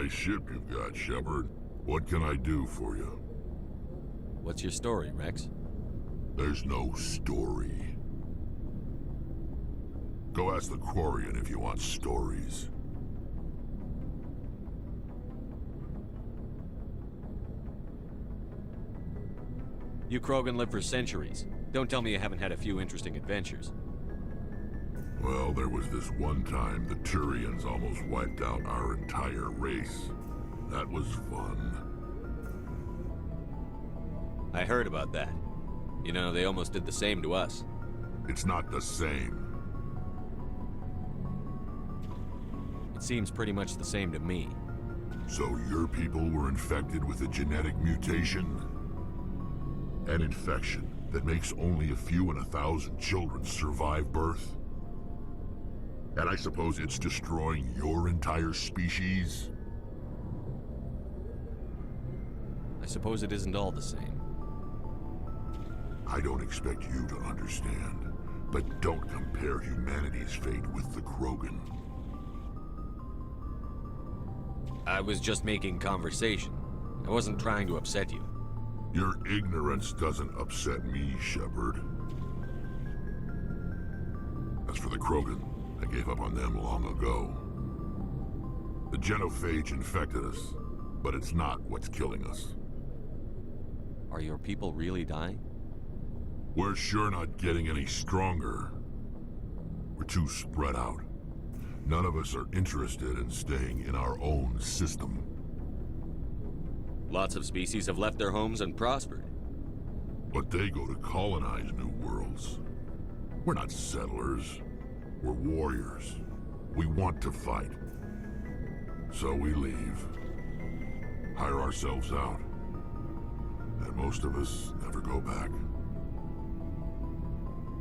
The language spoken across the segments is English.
Nice ship you've got, Shepard. What can I do for you? What's your story, Rex? There's no story. Go ask the Quarian if you want stories. You Krogan live for centuries. Don't tell me you haven't had a few interesting adventures. Well, there was this one time the Turians almost wiped out our entire race. That was fun. I heard about that. You know, they almost did the same to us. It's not the same. It seems pretty much the same to me. So your people were infected with a genetic mutation? An infection that makes only a few in 1,000 children survive birth? And I suppose it's destroying your entire species? I suppose it isn't all the same. I don't expect you to understand, but don't compare humanity's fate with the Krogan. I was just making conversation. I wasn't trying to upset you. Your ignorance doesn't upset me, Shepard. As for the Krogan, I gave up on them long ago. The genophage infected us, but it's not what's killing us. Are your people really dying? We're sure not getting any stronger. We're too spread out. None of us are interested in staying in our own system. Lots of species have left their homes and prospered. But they go to colonize new worlds. We're not settlers. We're warriors. We want to fight. So we leave. Hire ourselves out. And most of us never go back.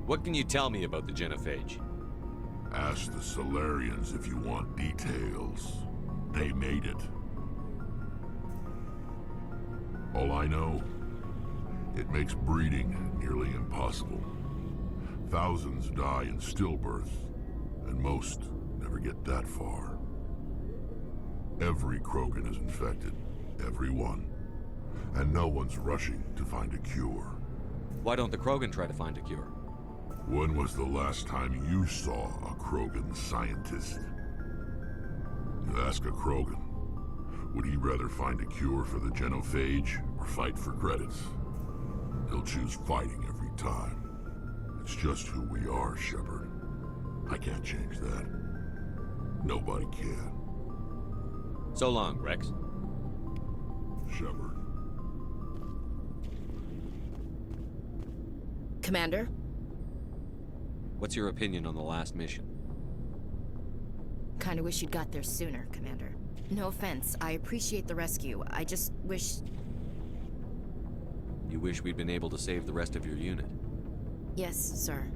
What can you tell me about the genophage? Ask the Solarians if you want details. They made it. All I know, it makes breeding nearly impossible. Thousands die in stillbirth, and most never get that far. Every Krogan is infected, every one. And no one's rushing to find a cure. Why don't the Krogan try to find a cure? When was the last time you saw a Krogan scientist? You ask a Krogan, would he rather find a cure for the genophage or fight for credits? He'll choose fighting every time. It's just who we are, Shepard. I can't change that. Nobody can. So long, Rex. Shepard. Commander? What's your opinion on the last mission? Kinda wish you'd got there sooner, Commander. No offense, I appreciate the rescue. I just wish... You wish we'd been able to save the rest of your unit? Yes, sir.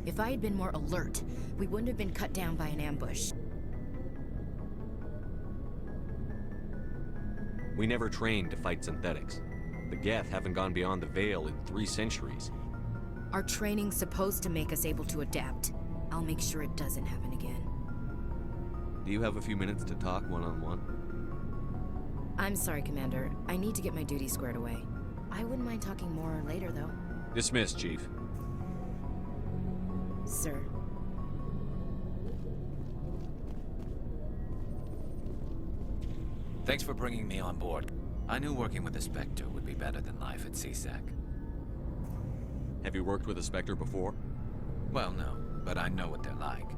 If I had been more alert, we wouldn't have been cut down by an ambush. We never trained to fight synthetics. The Geth haven't gone beyond the Veil in 3 centuries. Our training's supposed to make us able to adapt. I'll make sure it doesn't happen again. Do you have a few minutes to talk one-on-one? I'm sorry, Commander. I need to get my duty squared away. I wouldn't mind talking more later, though. Dismissed, Chief. Sir. Thanks for bringing me on board. I knew working with the Spectre would be better than life at CSEC. Have you worked with a Spectre before? Well, no, but I know what they're like.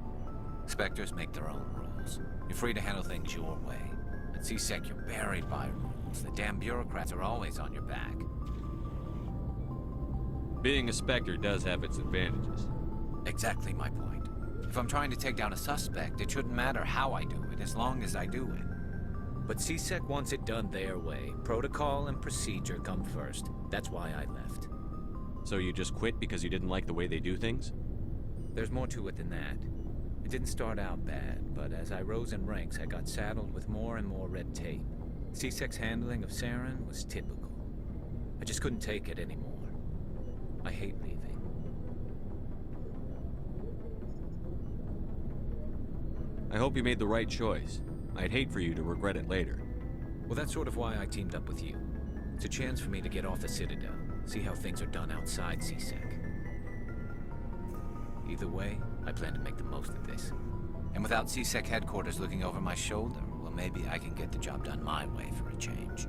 Spectres make their own rules. You're free to handle things your way. At CSEC, you're buried by rules. The damn bureaucrats are always on your back. Being a Spectre does have its advantages. Exactly my point. If I'm trying to take down a suspect, it shouldn't matter how I do it, as long as I do it. But CSEC wants it done their way. Protocol and procedure come first. That's why I left. So you just quit because you didn't like the way they do things? There's more to it than that. It didn't start out bad, but as I rose in ranks, I got saddled with more and more red tape. CSEC's handling of Saren was typical. I just couldn't take it anymore. I hate leaving. I hope you made the right choice. I'd hate for you to regret it later. Well, that's sort of why I teamed up with you. It's a chance for me to get off the Citadel, see how things are done outside CSEC. Either way, I plan to make the most of this. And without CSEC headquarters looking over my shoulder, well, maybe I can get the job done my way for a change.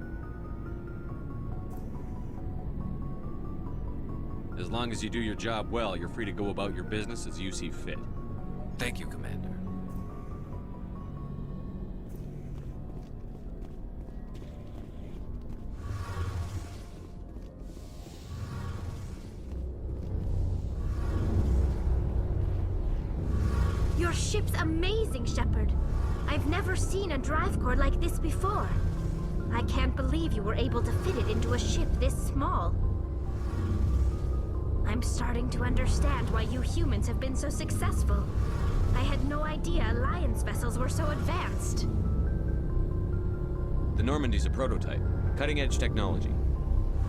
As long as you do your job well, you're free to go about your business as you see fit. Thank you, Commander. Your ship's amazing, Shepard. I've never seen a drive core like this before. I can't believe you were able to fit it into a ship this small. I'm starting to understand why you humans have been so successful. I had no idea Alliance vessels were so advanced. The Normandy's a prototype. Cutting-edge technology.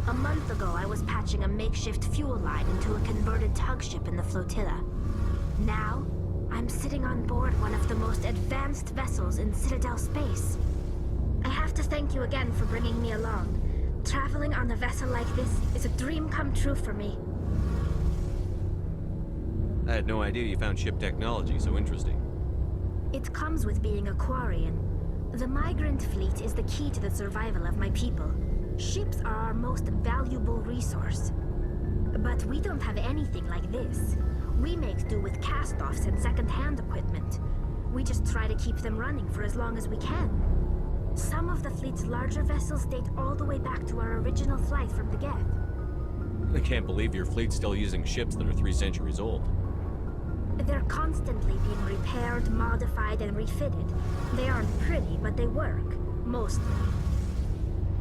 A month ago, I was patching a makeshift fuel line into a converted tug ship in the flotilla. Now, I'm sitting on board one of the most advanced vessels in Citadel space. I have to thank you again for bringing me along. Traveling on a vessel like this is a dream come true for me. I had no idea you found ship technology so interesting. It comes with being a Quarian. The migrant fleet is the key to the survival of my people. Ships are our most valuable resource. But we don't have anything like this. We make do with cast-offs and second-hand equipment. We just try to keep them running for as long as we can. Some of the fleet's larger vessels date all the way back to our original flight from the Geth. I can't believe your fleet's still using ships that are 3 centuries old. They're constantly being repaired, modified, and refitted. They aren't pretty, but they work. Mostly.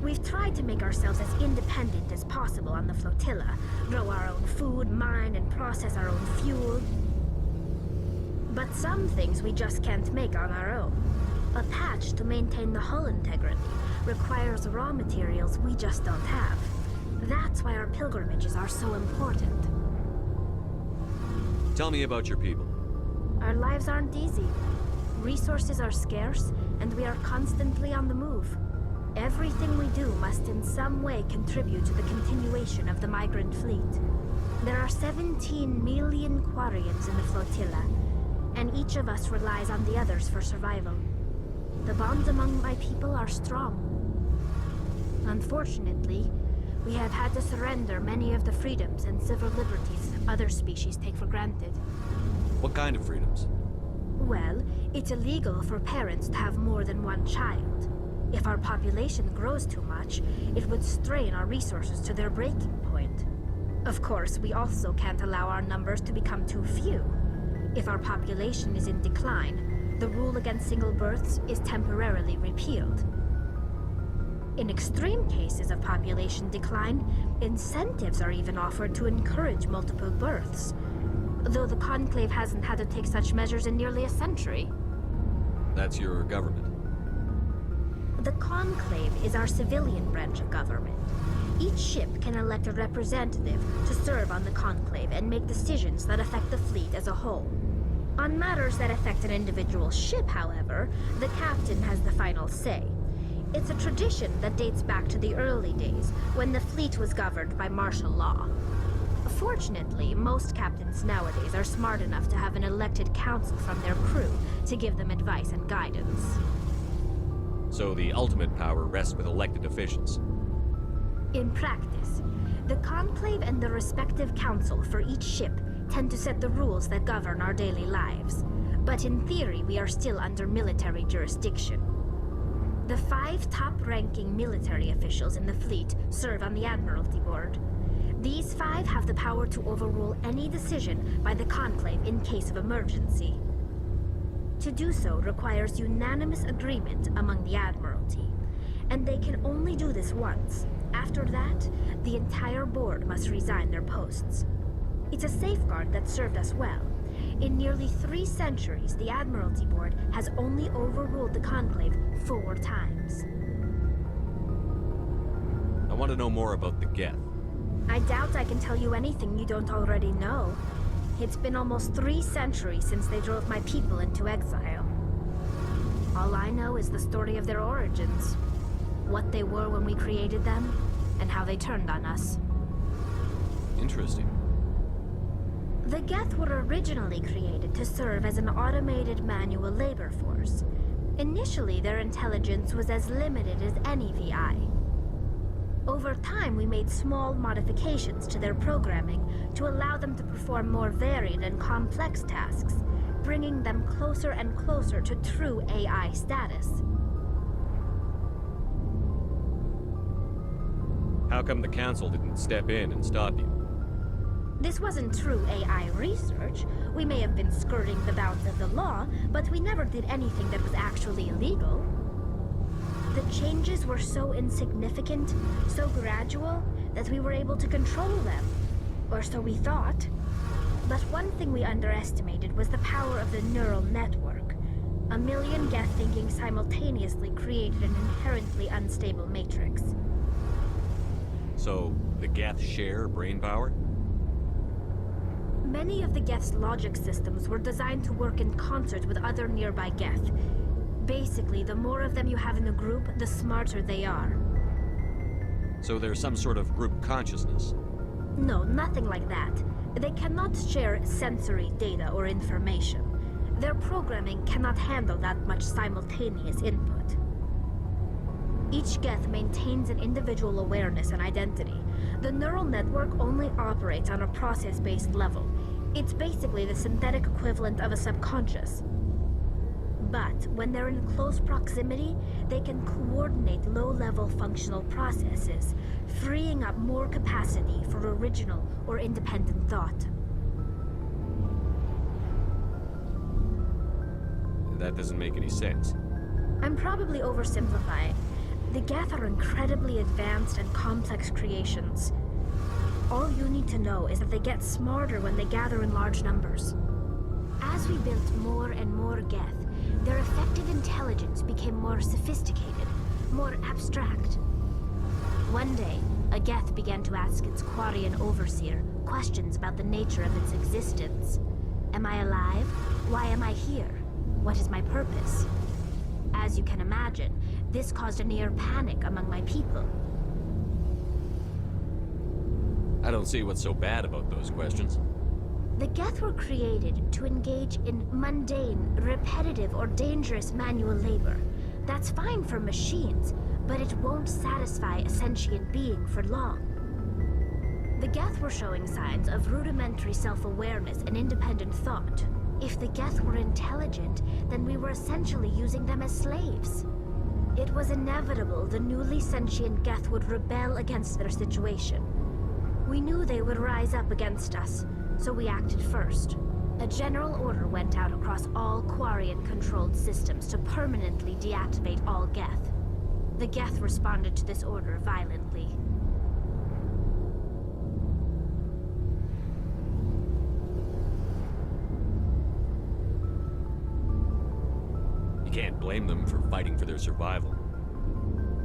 We've tried to make ourselves as independent as possible on the flotilla. Grow our own food, mine, and process our own fuel. But some things we just can't make on our own. A patch to maintain the hull integrity requires raw materials we just don't have. That's why our pilgrimages are so important. Tell me about your people. Our lives aren't easy. Resources are scarce, and we are constantly on the move. Everything we do must in some way contribute to the continuation of the migrant fleet. There are 17 million Quarians in the flotilla, and each of us relies on the others for survival. The bonds among my people are strong. Unfortunately, we have had to surrender many of the freedoms and civil liberties other species take for granted. What kind of freedoms? Well, it's illegal for parents to have more than one child. If our population grows too much, it would strain our resources to their breaking point. Of course, we also can't allow our numbers to become too few. If our population is in decline, the rule against single births is temporarily repealed. In extreme cases of population decline, incentives are even offered to encourage multiple births, though the Conclave hasn't had to take such measures in nearly a century. That's your government. The Conclave is our civilian branch of government. Each ship can elect a representative to serve on the Conclave and make decisions that affect the fleet as a whole. On matters that affect an individual ship, however, the captain has the final say. It's a tradition that dates back to the early days, when the fleet was governed by martial law. Fortunately, most captains nowadays are smart enough to have an elected council from their crew to give them advice and guidance. So the ultimate power rests with elected officials. In practice, the Conclave and the respective council for each ship tend to set the rules that govern our daily lives. But in theory, we are still under military jurisdiction. The 5 top-ranking military officials in the fleet serve on the Admiralty Board. These 5 have the power to overrule any decision by the Conclave in case of emergency. To do so requires unanimous agreement among the Admiralty, and they can only do this once. After that, the entire board must resign their posts. It's a safeguard that served us well. In nearly 3 centuries, the Admiralty Board has only overruled the Conclave 4 times. I want to know more about the Geth. I doubt I can tell you anything you don't already know. It's been almost 3 centuries since they drove my people into exile. All I know is the story of their origins. What they were when we created them, and how they turned on us. Interesting. The Geth were originally created to serve as an automated manual labor force. Initially, their intelligence was as limited as any VI. Over time, we made small modifications to their programming to allow them to perform more varied and complex tasks, bringing them closer and closer to true AI status. How come the Council didn't step in and stop you? This wasn't true AI research. We may have been skirting the bounds of the law, but we never did anything that was actually illegal. The changes were so insignificant, so gradual, that we were able to control them. Or so we thought. But one thing we underestimated was the power of the neural network. A million Geth thinking simultaneously created an inherently unstable matrix. So, the Geth share brain power? Many of the Geth's logic systems were designed to work in concert with other nearby Geth. Basically, the more of them you have in a group, the smarter they are. So there's some sort of group consciousness? No, nothing like that. They cannot share sensory data or information. Their programming cannot handle that much simultaneous input. Each Geth maintains an individual awareness and identity. The neural network only operates on a process-based level. It's basically the synthetic equivalent of a subconscious. But when they're in close proximity, they can coordinate low-level functional processes, freeing up more capacity for original or independent thought. That doesn't make any sense. I'm probably oversimplifying. The Geth are incredibly advanced and complex creations. All you need to know is that they get smarter when they gather in large numbers. As we built more and more Geth, their effective intelligence became more sophisticated, more abstract. One day, a Geth began to ask its Quarian overseer questions about the nature of its existence. Am I alive? Why am I here? What is my purpose? As you can imagine, this caused a near panic among my people. I don't see what's so bad about those questions. The Geth were created to engage in mundane, repetitive, or dangerous manual labor. That's fine for machines, but it won't satisfy a sentient being for long. The Geth were showing signs of rudimentary self-awareness and independent thought. If the Geth were intelligent, then we were essentially using them as slaves. It was inevitable the newly sentient Geth would rebel against their situation. We knew they would rise up against us, so we acted first. A general order went out across all Quarian-controlled systems to permanently deactivate all Geth. The Geth responded to this order violently. You can't blame them for fighting for their survival.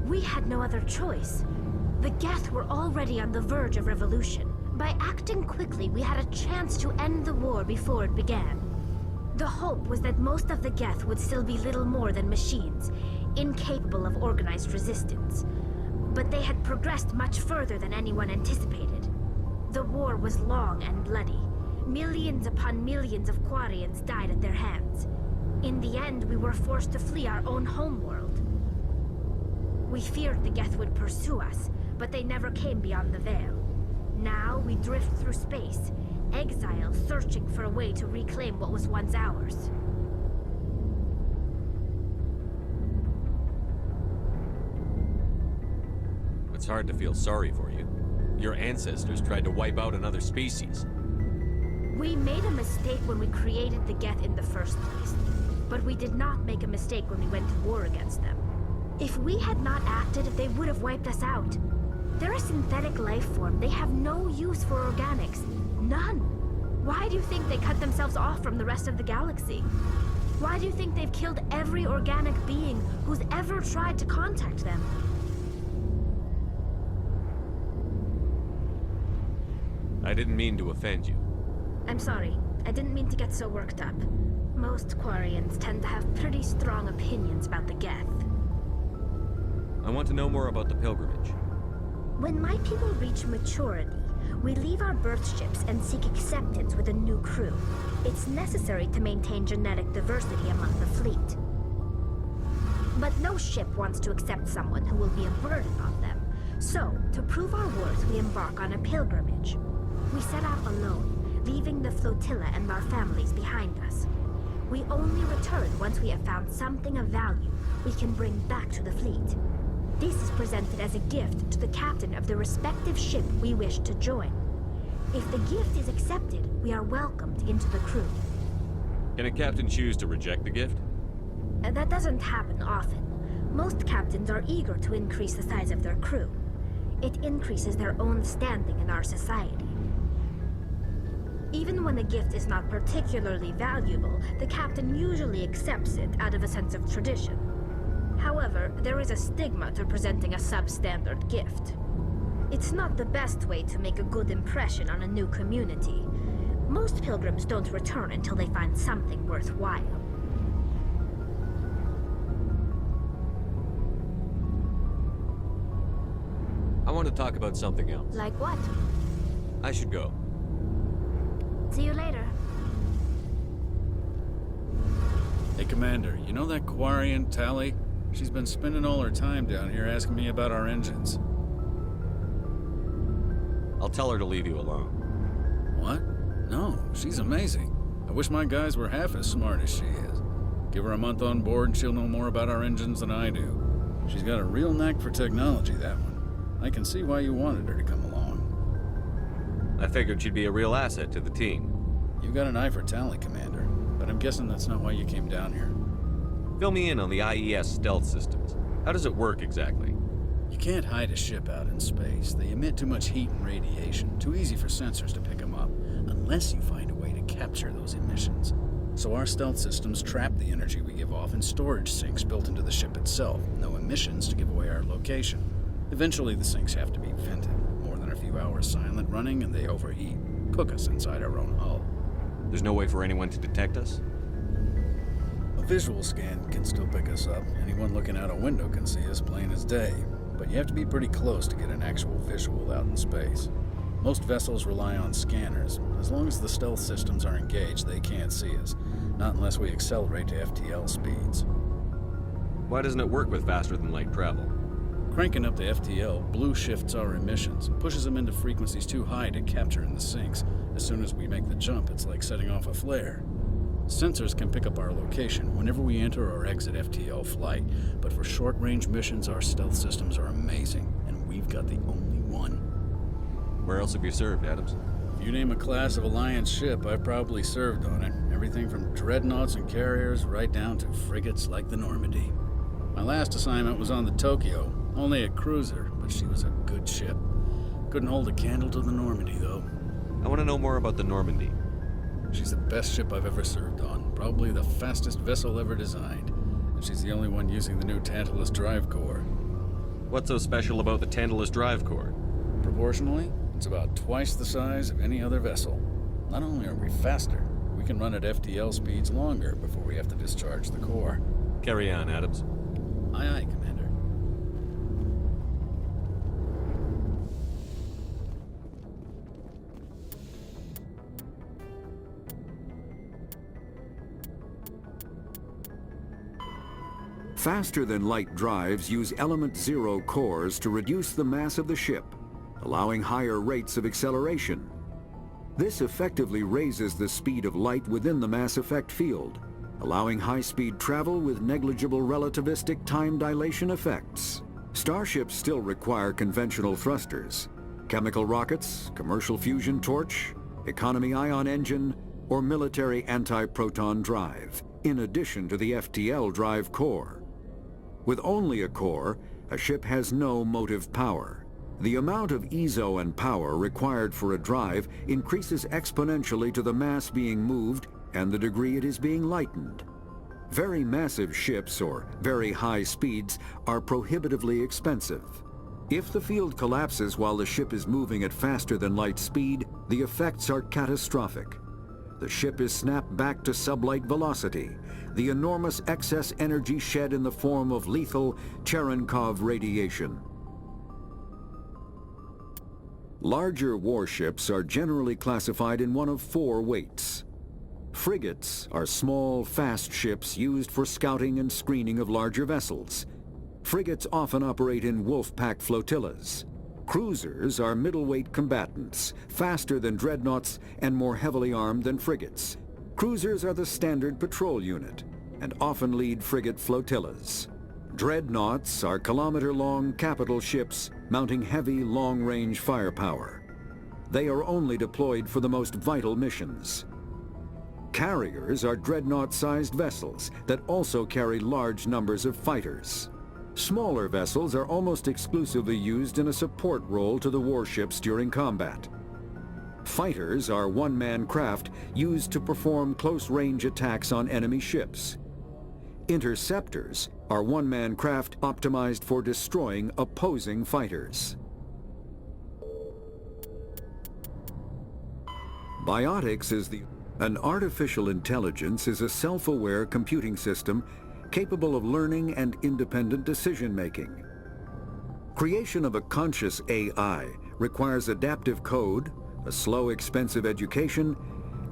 We had no other choice. The Geth were already on the verge of revolution. By acting quickly, we had a chance to end the war before it began. The hope was that most of the Geth would still be little more than machines, incapable of organized resistance. But they had progressed much further than anyone anticipated. The war was long and bloody. Millions upon millions of Quarians died at their hands. In the end, we were forced to flee our own homeworld. We feared the Geth would pursue us, but they never came beyond the Veil. Now we drift through space, exile searching for a way to reclaim what was once ours. It's hard to feel sorry for you. Your ancestors tried to wipe out another species. We made a mistake when we created the Geth in the first place, but we did not make a mistake when we went to war against them. If we had not acted, they would have wiped us out. They're a synthetic life form. They have no use for organics. None. Why do you think they cut themselves off from the rest of the galaxy? Why do you think they've killed every organic being who's ever tried to contact them? I didn't mean to offend you. I'm sorry. I didn't mean to get so worked up. Most Quarians tend to have pretty strong opinions about the Geth. I want to know more about the pilgrimage. When my people reach maturity, we leave our birth ships and seek acceptance with a new crew. It's necessary to maintain genetic diversity among the fleet. But no ship wants to accept someone who will be a burden on them. So, to prove our worth, we embark on a pilgrimage. We set out alone, leaving the flotilla and our families behind us. We only return once we have found something of value we can bring back to the fleet. This is presented as a gift to the captain of the respective ship we wish to join. If the gift is accepted, we are welcomed into the crew. Can a captain choose to reject the gift? That doesn't happen often. Most captains are eager to increase the size of their crew. It increases their own standing in our society. Even when the gift is not particularly valuable, the captain usually accepts it out of a sense of tradition. However, there is a stigma to presenting a substandard gift. It's not the best way to make a good impression on a new community. Most pilgrims don't return until they find something worthwhile. I want to talk about something else. Like what? I should go. See you later. Hey, Commander, you know that Quarian, Tally? She's been spending all her time down here asking me about our engines. I'll tell her to leave you alone. What? No, she's amazing. I wish my guys were half as smart as she is. Give her a month on board and she'll know more about our engines than I do. She's got a real knack for technology, that one. I can see why you wanted her to come along. I figured she'd be a real asset to the team. You got an eye for talent, Commander, but I'm guessing that's not why you came down here. Fill me in on the IES stealth systems. How does it work exactly? You can't hide a ship out in space. They emit too much heat and radiation. Too easy for sensors to pick them up, unless you find a way to capture those emissions. So our stealth systems trap the energy we give off in storage sinks built into the ship itself. No emissions to give away our location. Eventually the sinks have to be vented. More than a few hours silent running and they overheat. Cook us inside our own hull. There's no way for anyone to detect us? A visual scan can still pick us up. Anyone looking out a window can see us plain as day. But you have to be pretty close to get an actual visual out in space. Most vessels rely on scanners. As long as the stealth systems are engaged, they can't see us. Not unless we accelerate to FTL speeds. Why doesn't it work with faster-than-light travel? Cranking up the FTL blue shifts our emissions, pushes them into frequencies too high to capture in the sinks. As soon as we make the jump, it's like setting off a flare. Sensors can pick up our location whenever we enter or exit FTL flight, but for short-range missions, our stealth systems are amazing, and we've got the only one. Where else have you served, Adams? If you name a class of Alliance ship, I've probably served on it. Everything from dreadnoughts and carriers right down to frigates like the Normandy. My last assignment was on the Tokyo, only a cruiser, but she was a good ship. Couldn't hold a candle to the Normandy, though. I want to know more about the Normandy. She's the best ship I've ever served on, probably the fastest vessel ever designed. And she's the only one using the new Tantalus drive core. What's so special about the Tantalus drive core? Proportionally, it's about twice the size of any other vessel. Not only are we faster, we can run at FTL speeds longer before we have to discharge the core. Carry on, Adams. Aye, aye, Commander. Faster-than-light drives use element zero cores to reduce the mass of the ship, allowing higher rates of acceleration. This effectively raises the speed of light within the mass effect field, allowing high-speed travel with negligible relativistic time dilation effects. Starships still require conventional thrusters, chemical rockets, commercial fusion torch, economy ion engine, or military anti-proton drive, in addition to the FTL drive core. With only a core, a ship has no motive power. The amount of EZO and power required for a drive increases exponentially to the mass being moved and the degree it is being lightened. Very massive ships, or very high speeds, are prohibitively expensive. If the field collapses while the ship is moving at faster than light speed, the effects are catastrophic. the ship is snapped back to sublight velocity, the enormous excess energy shed in the form of lethal Cherenkov radiation. Larger warships are generally classified in one of 4 weights. Frigates are small, fast ships used for scouting and screening of larger vessels. Frigates often operate in wolf-pack flotillas. Cruisers are middleweight combatants, faster than dreadnoughts and more heavily armed than frigates. Cruisers are the standard patrol unit and often lead frigate flotillas. Dreadnoughts are kilometer-long capital ships mounting heavy, long-range firepower. They are only deployed for the most vital missions. Carriers are dreadnought-sized vessels that also carry large numbers of fighters. Smaller vessels are almost exclusively used in a support role to the warships during combat. Fighters are one-man craft used to perform close-range attacks on enemy ships. Interceptors are one-man craft optimized for destroying opposing fighters. Biotics is an artificial intelligence is a self-aware computing system capable of learning and independent decision-making. Creation of a conscious AI requires adaptive code, a slow, expensive education,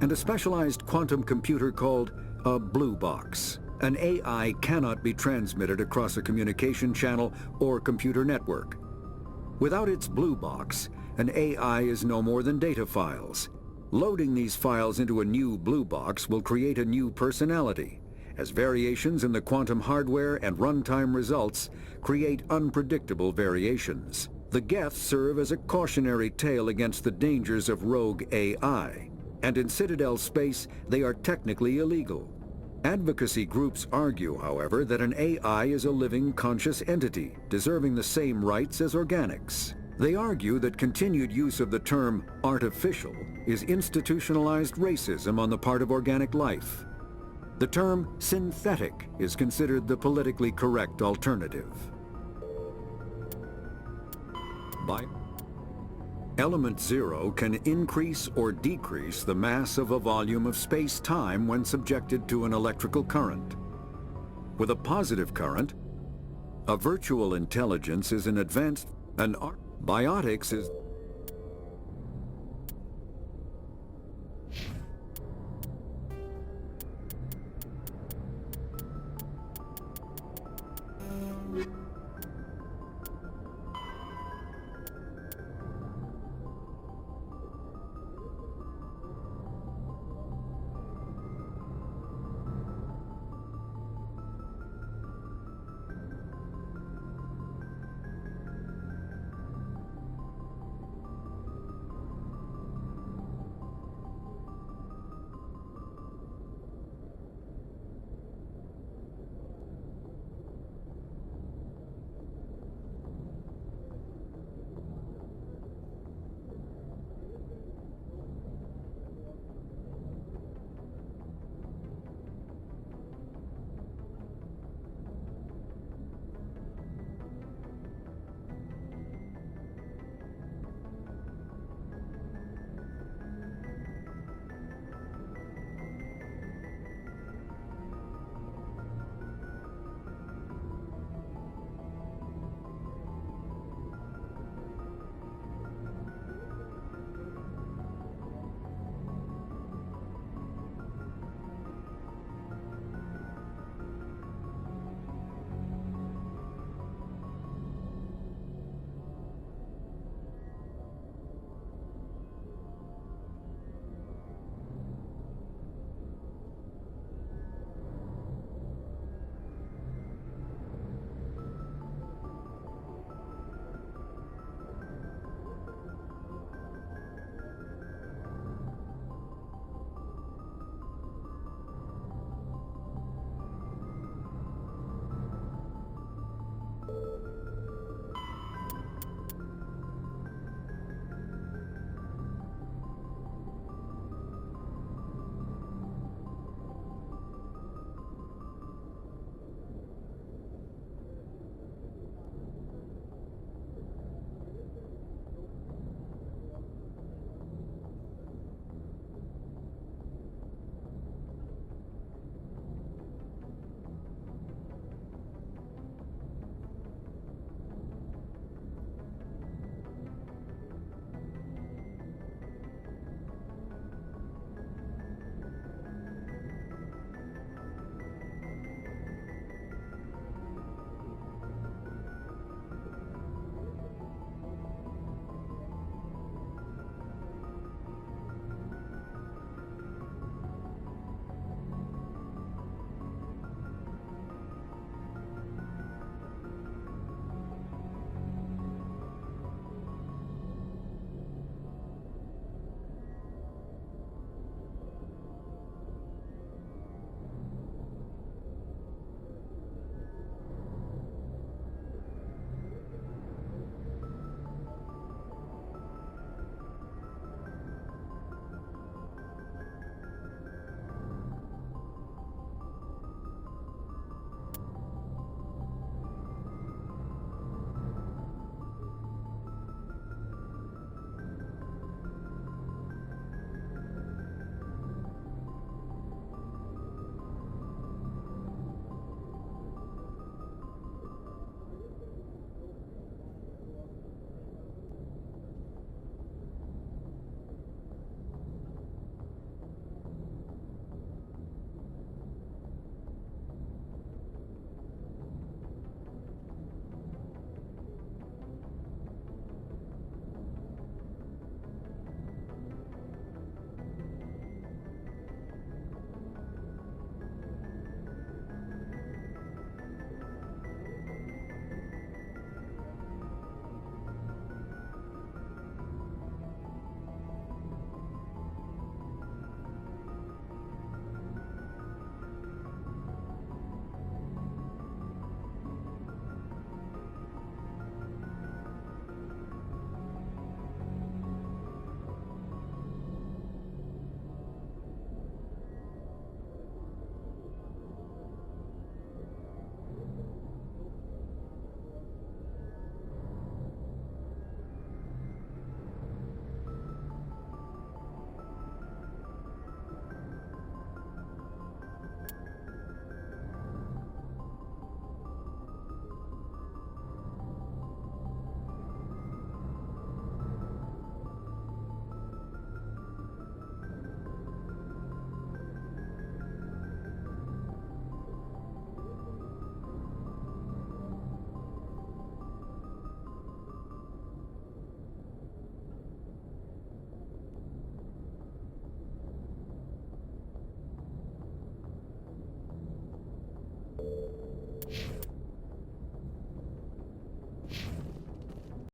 and a specialized quantum computer called a blue box. An AI cannot be transmitted across a communication channel or computer network. Without its blue box, an AI is no more than data files. Loading these files into a new blue box will create a new personality, as variations in the quantum hardware and runtime results create unpredictable variations. The Geth serve as a cautionary tale against the dangers of rogue AI, and in Citadel space they are technically illegal. Advocacy groups argue, however, that an AI is a living, conscious entity, deserving the same rights as organics. They argue that continued use of the term artificial is institutionalized racism on the part of organic life. The term synthetic is considered the politically correct alternative. Element zero can increase or decrease the mass of a volume of space-time when subjected to an electrical current. With a positive current, a virtual intelligence is an advanced, biotics is